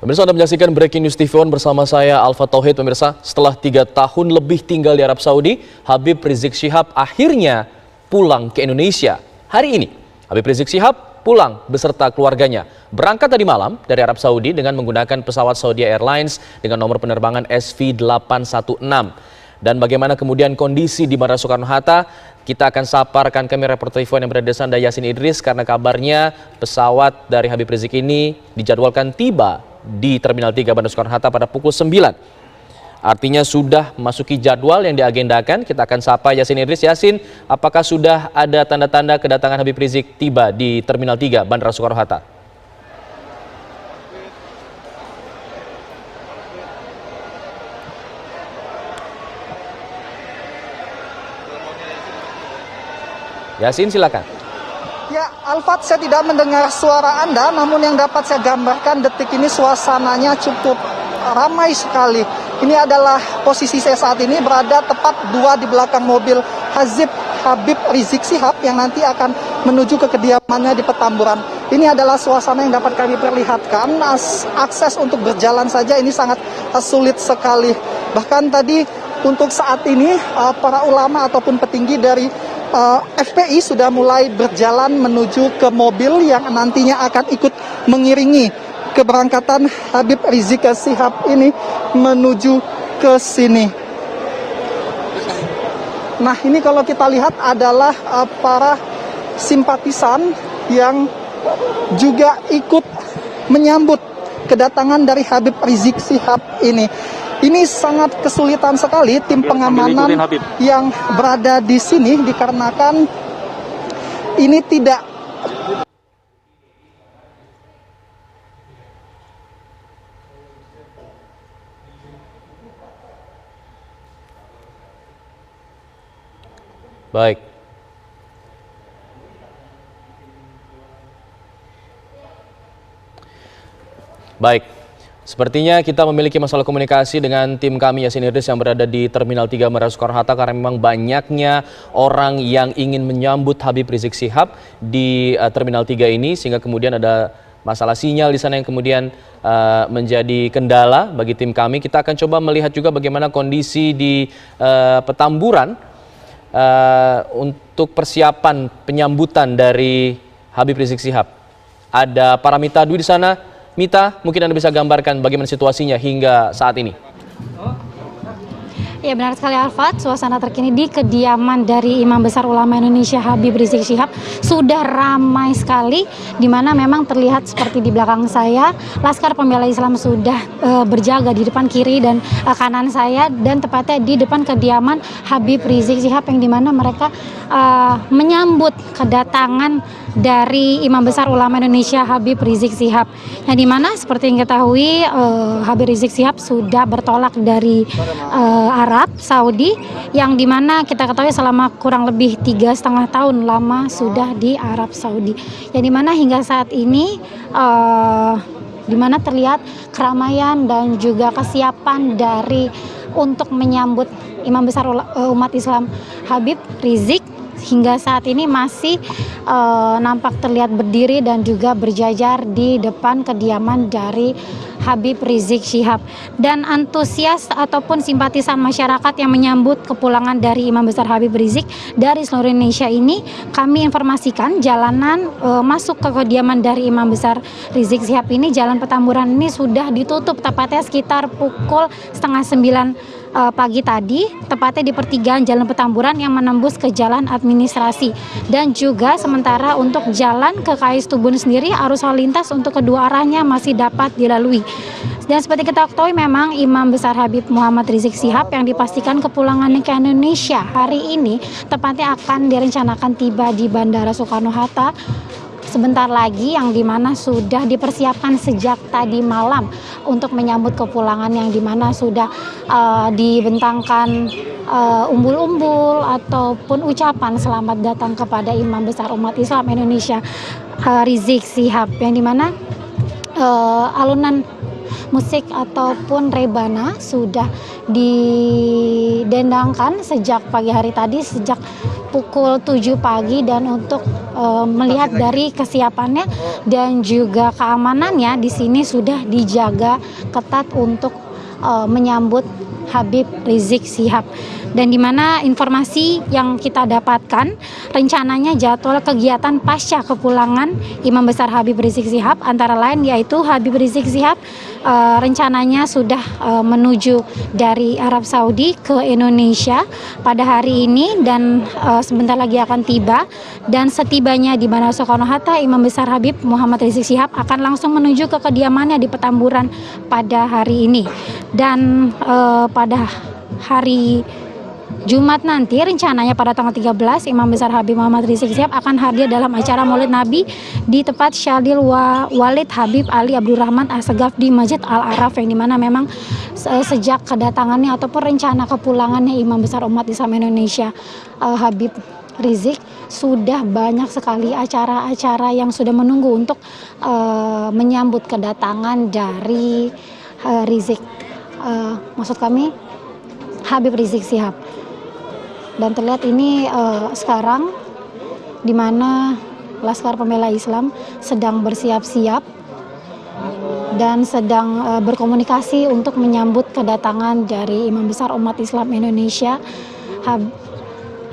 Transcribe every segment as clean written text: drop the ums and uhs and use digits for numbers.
Pemirsa, Anda menyaksikan Breaking News TV One bersama saya Alfa Tauhid. Pemirsa, setelah 3 tahun lebih tinggal di Arab Saudi, Habib Rizik Syihab akhirnya pulang ke Indonesia. Hari ini, Habib Rizik Syihab pulang beserta keluarganya. Berangkat tadi malam dari Arab Saudi dengan menggunakan pesawat Saudi Airlines dengan nomor penerbangan SV816. Dan bagaimana kemudian kondisi di Bandara Soekarno-Hatta, kita akan saparkan kami reporter TV One yang berada di sana, Yasin Idris, karena kabarnya pesawat dari Habib Rizik ini dijadwalkan tiba di Terminal 3 Bandara Soekarno-Hatta pada pukul 9. Artinya sudah memasuki jadwal yang diagendakan. Kita akan sapa Yasin Idris. Yasin, apakah sudah ada tanda-tanda kedatangan Habib Rizik tiba di Terminal 3 Bandara Soekarno-Hatta? Yasin, silakan. Ya, Alfat, saya tidak mendengar suara Anda, namun yang dapat saya gambarkan detik ini suasananya cukup ramai sekali. Ini adalah posisi saya saat ini berada tepat di belakang mobil Habib Rizik Syihab yang nanti akan menuju ke kediamannya di Petamburan. Ini adalah suasana yang dapat kami perlihatkan. Akses untuk berjalan saja ini sangat sulit sekali. Bahkan tadi untuk saat ini para ulama ataupun petinggi dari FPI sudah mulai berjalan menuju ke mobil yang nantinya akan ikut mengiringi keberangkatan Habib Rizik Syihab ini menuju ke sini. Nah, ini kalau kita lihat adalah para simpatisan yang juga ikut menyambut kedatangan dari Habib Rizik Syihab ini. Ini sangat kesulitan sekali tim pengamanan yang berada di sini dikarenakan ini tidak baik. Baik. Sepertinya kita memiliki masalah komunikasi dengan tim kami Yasin Idris yang berada di Terminal 3 Bandara Soekarno-Hatta karena memang banyaknya orang yang ingin menyambut Habib Rizik Syihab di Terminal 3 ini, sehingga kemudian ada masalah sinyal di sana yang kemudian menjadi kendala bagi tim kami. Kita akan coba melihat juga bagaimana kondisi di Petamburan untuk persiapan penyambutan dari Habib Rizik Syihab. Ada Paramita Dwi di sana. Mita, mungkin Anda bisa gambarkan bagaimana situasinya hingga saat ini. Ya, benar sekali Alfat, suasana terkini di kediaman dari Imam Besar Ulama Indonesia Habib Rizik Syihab sudah ramai sekali, di mana memang terlihat seperti di belakang saya, Laskar Pembela Islam sudah berjaga di depan kiri dan kanan saya, dan tepatnya di depan kediaman Habib Rizik Syihab yang dimana mereka menyambut kedatangan dari Imam Besar Ulama Indonesia Habib Rizik Syihab, yang dimana seperti yang diketahui Habib Rizik Syihab sudah bertolak dari Arab Saudi, yang dimana kita ketahui selama kurang lebih 3,5 tahun lama sudah di Arab Saudi, yang dimana hingga saat ini dimana terlihat keramaian dan juga kesiapan dari untuk menyambut Imam Besar umat Islam Habib Rizik hingga saat ini masih nampak terlihat berdiri dan juga berjajar di depan kediaman dari Habib Rizik Syihab. Dan antusias ataupun simpatisan masyarakat yang menyambut kepulangan dari Imam Besar Habib Rizik dari seluruh Indonesia ini, kami informasikan jalanan masuk ke kediaman dari Imam Besar Rizik Syihab ini, Jalan Petamburan ini sudah ditutup tepatnya sekitar pukul 8:30 pagi tadi, tepatnya di pertigaan Jalan Petamburan yang menembus ke jalan administrasi. Dan juga sementara untuk jalan ke KS Tubun sendiri, arus lalu lintas untuk kedua arahnya masih dapat dilalui. Dan seperti kita ketahui memang Imam Besar Habib Muhammad Rizik Syihab yang dipastikan kepulangannya ke Indonesia hari ini tepatnya akan direncanakan tiba di Bandara Soekarno-Hatta sebentar lagi, yang dimana sudah dipersiapkan sejak tadi malam untuk menyambut kepulangan, yang dimana sudah dibentangkan umbul-umbul ataupun ucapan selamat datang kepada Imam Besar umat Islam Indonesia Rizik Syihab, yang dimana alunan musik ataupun rebana sudah didendangkan sejak pagi hari tadi, sejak pukul 7 pagi dan untuk melihat dari kesiapannya dan juga keamanannya di sini sudah dijaga ketat untuk menyambut Habib Rizik Syihab. Dan di mana informasi yang kita dapatkan, rencananya jadwal kegiatan pasca kepulangan Imam Besar Habib Rizik Syihab antara lain yaitu Habib Rizik Syihab rencananya sudah menuju dari Arab Saudi ke Indonesia pada hari ini dan sebentar lagi akan tiba, dan setibanya di Bandara Soekarno-Hatta, Imam Besar Habib Muhammad Rizik Syihab akan langsung menuju ke kediamannya di Petamburan pada hari ini. Dan pada hari Jumat nanti rencananya pada tanggal 13 Imam Besar Habib Muhammad Rizik Syihab akan hadir dalam acara Maulid Nabi di tempat Syadil Walid Habib Ali Abdurrahman Assegaf di Masjid Al-Araf, yang dimana memang sejak kedatangannya ataupun rencana kepulangannya Imam Besar umat Islam Indonesia Habib Rizik sudah banyak sekali acara-acara yang sudah menunggu untuk menyambut kedatangan dari Rizik, maksud kami Habib Rizik Syihab. Dan terlihat ini sekarang di mana Laskar Pembela Islam sedang bersiap-siap dan sedang berkomunikasi untuk menyambut kedatangan dari Imam Besar umat Islam Indonesia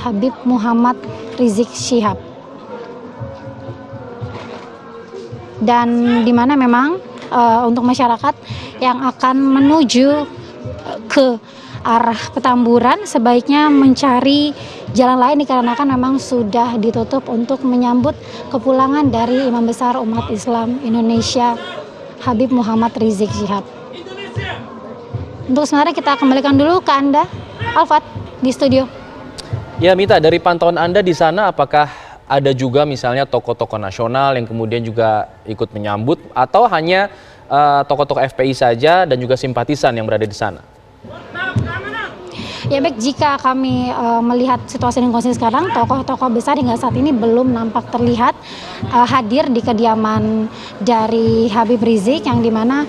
Habib Muhammad Rizik Syihab. Dan di mana memang untuk masyarakat yang akan menuju ke arah Petamburan sebaiknya mencari jalan lain dikarenakan memang sudah ditutup untuk menyambut kepulangan dari Imam Besar umat Islam Indonesia Habib Muhammad Rizik Syihab. Untuk sebenarnya kita kembalikan dulu ke Anda, Alfat, di studio. Ya Mita, dari pantauan Anda di sana apakah ada juga misalnya tokoh-tokoh nasional yang kemudian juga ikut menyambut atau hanya tokoh-tokoh FPI saja dan juga simpatisan yang berada di sana? Ya baik, jika kami melihat situasi dan kondisi sekarang, tokoh-tokoh besar hingga saat ini belum nampak terlihat hadir di kediaman dari Habib Rizik, yang dimana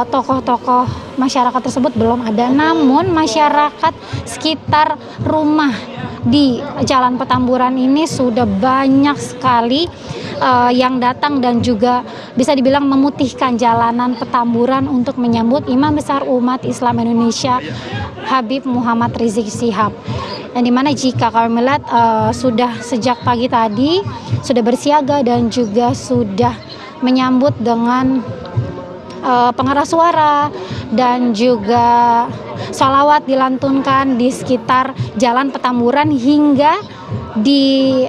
tokoh-tokoh masyarakat tersebut belum ada. Namun masyarakat sekitar rumah di Jalan Petamburan ini sudah banyak sekali yang datang dan juga bisa dibilang memutihkan jalanan Petamburan untuk menyambut Imam Besar umat Islam Indonesia Habib Muhammad Rizik Syihab. Yang dimana jika kami melihat sudah sejak pagi tadi sudah bersiaga dan juga sudah menyambut dengan pengeras suara dan juga sholawat dilantunkan di sekitar Jalan Petamburan hingga di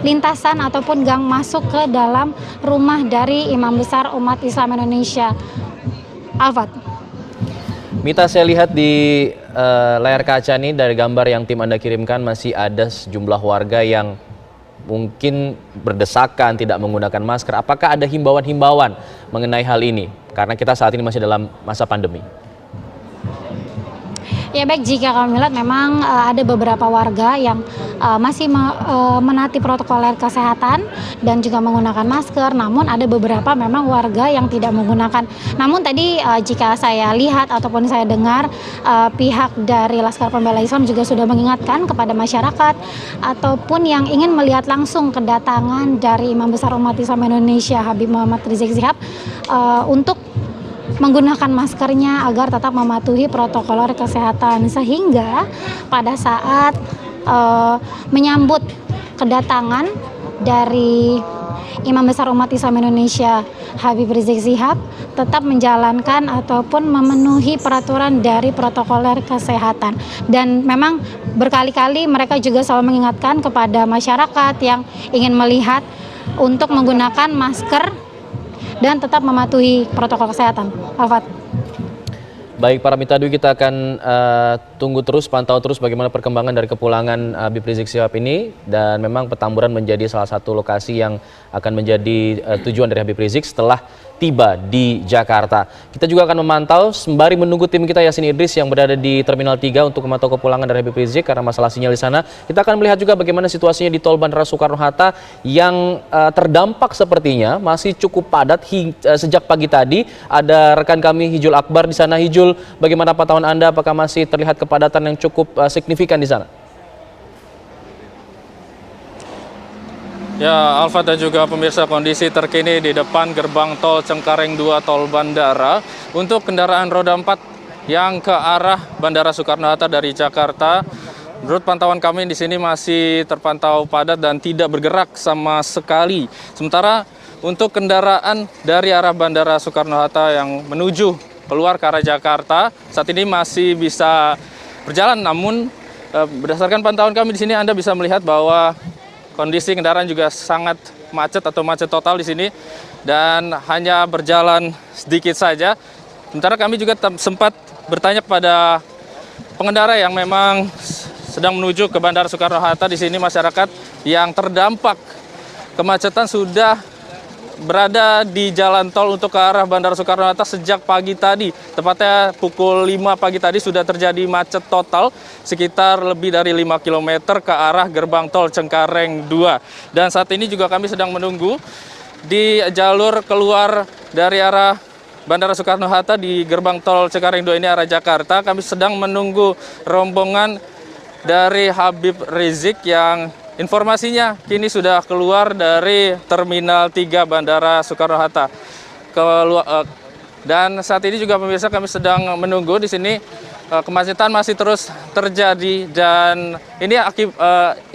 lintasan ataupun gang masuk ke dalam rumah dari Imam Besar umat Islam Indonesia. Alfat. Mita, saya lihat di layar kaca nih dari gambar yang tim Anda kirimkan masih ada sejumlah warga yang mungkin berdesakan, tidak menggunakan masker. Apakah ada himbauan-himbauan mengenai hal ini? Karena kita saat ini masih dalam masa pandemi. Ya baik, jika kami lihat memang ada beberapa warga yang masih menaati protokol kesehatan dan juga menggunakan masker, namun ada beberapa memang warga yang tidak menggunakan. Namun tadi jika saya lihat ataupun saya dengar pihak dari Laskar Pembela Islam juga sudah mengingatkan kepada masyarakat ataupun yang ingin melihat langsung kedatangan dari Imam Besar umat Islam Indonesia Habib Muhammad Rizik Syihab untuk menggunakan maskernya agar tetap mematuhi protokol kesehatan, sehingga pada saat menyambut kedatangan dari Imam Besar umat Islam Indonesia Habib Rizik Syihab tetap menjalankan ataupun memenuhi peraturan dari protokol kesehatan. Dan memang berkali-kali mereka juga selalu mengingatkan kepada masyarakat yang ingin melihat untuk menggunakan masker dan tetap mematuhi protokol kesehatan. Alfat. Baik, para Mita Dwi, kita akan tunggu terus, pantau terus bagaimana perkembangan dari kepulangan Habib Rizik Syihab ini. Dan memang Petamburan menjadi salah satu lokasi yang akan menjadi tujuan dari Habib Rizik setelah tiba di Jakarta. Kita juga akan memantau sembari menunggu tim kita Yasin Idris yang berada di Terminal 3 untuk memantau kepulangan dari Habib Rizik karena masalah sinyal di sana. Kita akan melihat juga bagaimana situasinya di Tol Bandara Soekarno-Hatta yang terdampak sepertinya masih cukup padat sejak pagi tadi. Ada rekan kami Hijul Akbar di sana. Hijul, bagaimana pantauan Anda? Apakah masih terlihat kepadatan yang cukup signifikan di sana? Ya, Alfa dan juga pemirsa, kondisi terkini di depan gerbang tol Cengkareng 2 tol Bandara untuk kendaraan roda 4 yang ke arah Bandara Soekarno-Hatta dari Jakarta. Menurut pantauan kami di sini masih terpantau padat dan tidak bergerak sama sekali. Sementara untuk kendaraan dari arah Bandara Soekarno-Hatta yang menuju keluar ke arah Jakarta saat ini masih bisa berjalan, namun berdasarkan pantauan kami di sini Anda bisa melihat bahwa kondisi kendaraan juga sangat macet atau macet total di sini dan hanya berjalan sedikit saja. Sementara kami juga sempat bertanya kepada pengendara yang memang sedang menuju ke Bandara Soekarno-Hatta. Di sini masyarakat yang terdampak kemacetan sudah berada di jalan tol untuk ke arah Bandara Soekarno-Hatta sejak pagi tadi. Tepatnya pukul 5 pagi tadi sudah terjadi macet total sekitar lebih dari 5 km ke arah gerbang tol Cengkareng 2. Dan saat ini juga kami sedang menunggu di jalur keluar dari arah Bandara Soekarno-Hatta di gerbang tol Cengkareng 2 ini arah Jakarta. Kami sedang menunggu rombongan dari Habib Rizik yang informasinya kini sudah keluar dari Terminal 3 Bandara Soekarno-Hatta. Dan saat ini juga pemirsa kami sedang menunggu di sini, kemacetan masih terus terjadi dan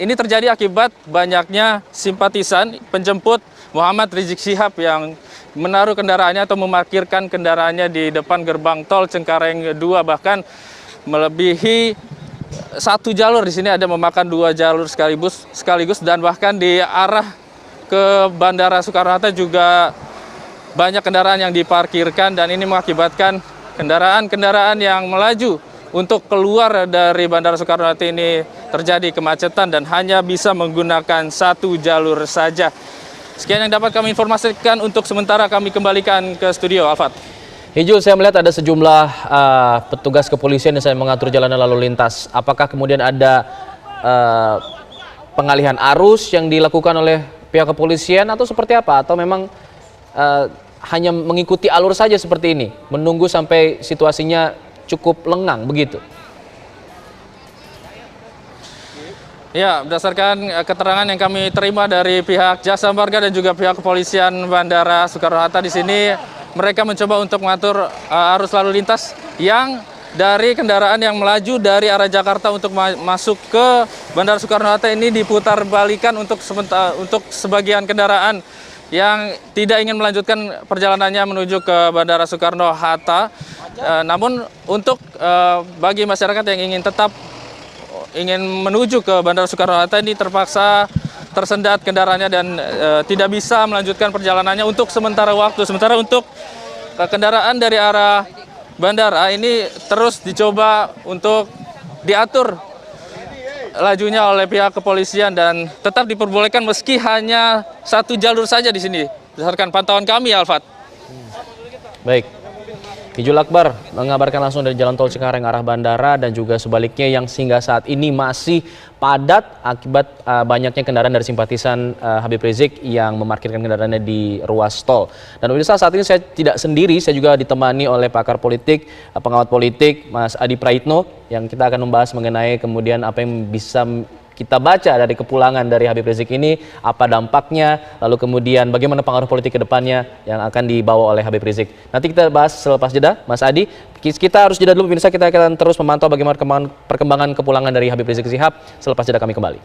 ini terjadi akibat banyaknya simpatisan penjemput Muhammad Rizik Syihab yang menaruh kendaraannya atau memarkirkan kendaraannya di depan gerbang tol Cengkareng 2, bahkan melebihi satu jalur. Di sini ada memakan 2 jalur sekaligus dan bahkan di arah ke Bandara Soekarno-Hatta juga banyak kendaraan yang diparkirkan dan ini mengakibatkan kendaraan-kendaraan yang melaju untuk keluar dari Bandara Soekarno-Hatta ini terjadi kemacetan dan hanya bisa menggunakan satu jalur saja. Sekian yang dapat kami informasikan, untuk sementara kami kembalikan ke studio, Alfat. Ijul, saya melihat ada sejumlah petugas kepolisian yang saya mengatur jalanan lalu lintas. Apakah kemudian ada pengalihan arus yang dilakukan oleh pihak kepolisian atau seperti apa? Atau memang hanya mengikuti alur saja seperti ini, menunggu sampai situasinya cukup lengang begitu? Ya, berdasarkan keterangan yang kami terima dari pihak Jasa Marga dan juga pihak kepolisian Bandara Soekarno-Hatta, di sini mereka mencoba untuk mengatur arus lalu lintas yang dari kendaraan yang melaju dari arah Jakarta untuk masuk ke Bandara Soekarno-Hatta ini diputar balikan untuk sebagian kendaraan yang tidak ingin melanjutkan perjalanannya menuju ke Bandara Soekarno-Hatta. Namun untuk bagi masyarakat yang ingin menuju ke Bandara Soekarno-Hatta ini terpaksa tersendat kendaraannya dan tidak bisa melanjutkan perjalanannya untuk sementara waktu. Sementara untuk kendaraan dari arah bandara ini terus dicoba untuk diatur lajunya oleh pihak kepolisian dan tetap diperbolehkan meski hanya satu jalur saja di sini. Berdasarkan pantauan kami, Alfat. Baik. Ijul Akbar mengabarkan langsung dari Jalan Tol Cengkareng arah bandara dan juga sebaliknya yang hingga saat ini masih padat akibat banyaknya kendaraan dari simpatisan Habib Rizik yang memarkirkan kendaraannya di ruas tol. Dan pemirsa, saat ini saya tidak sendiri, saya juga ditemani oleh pakar politik, pengawat politik, Mas Adi Praitno, yang kita akan membahas mengenai kemudian apa yang bisa kita baca dari kepulangan dari Habib Rizik ini, apa dampaknya, lalu kemudian bagaimana pengaruh politik ke depannya yang akan dibawa oleh Habib Rizik. Nanti kita bahas selepas jeda, Mas Adi. Kita harus jeda dulu, pemirsa. Kita akan terus memantau bagaimana perkembangan kepulangan dari Habib Rizik Syihab. Selepas jeda kami kembali.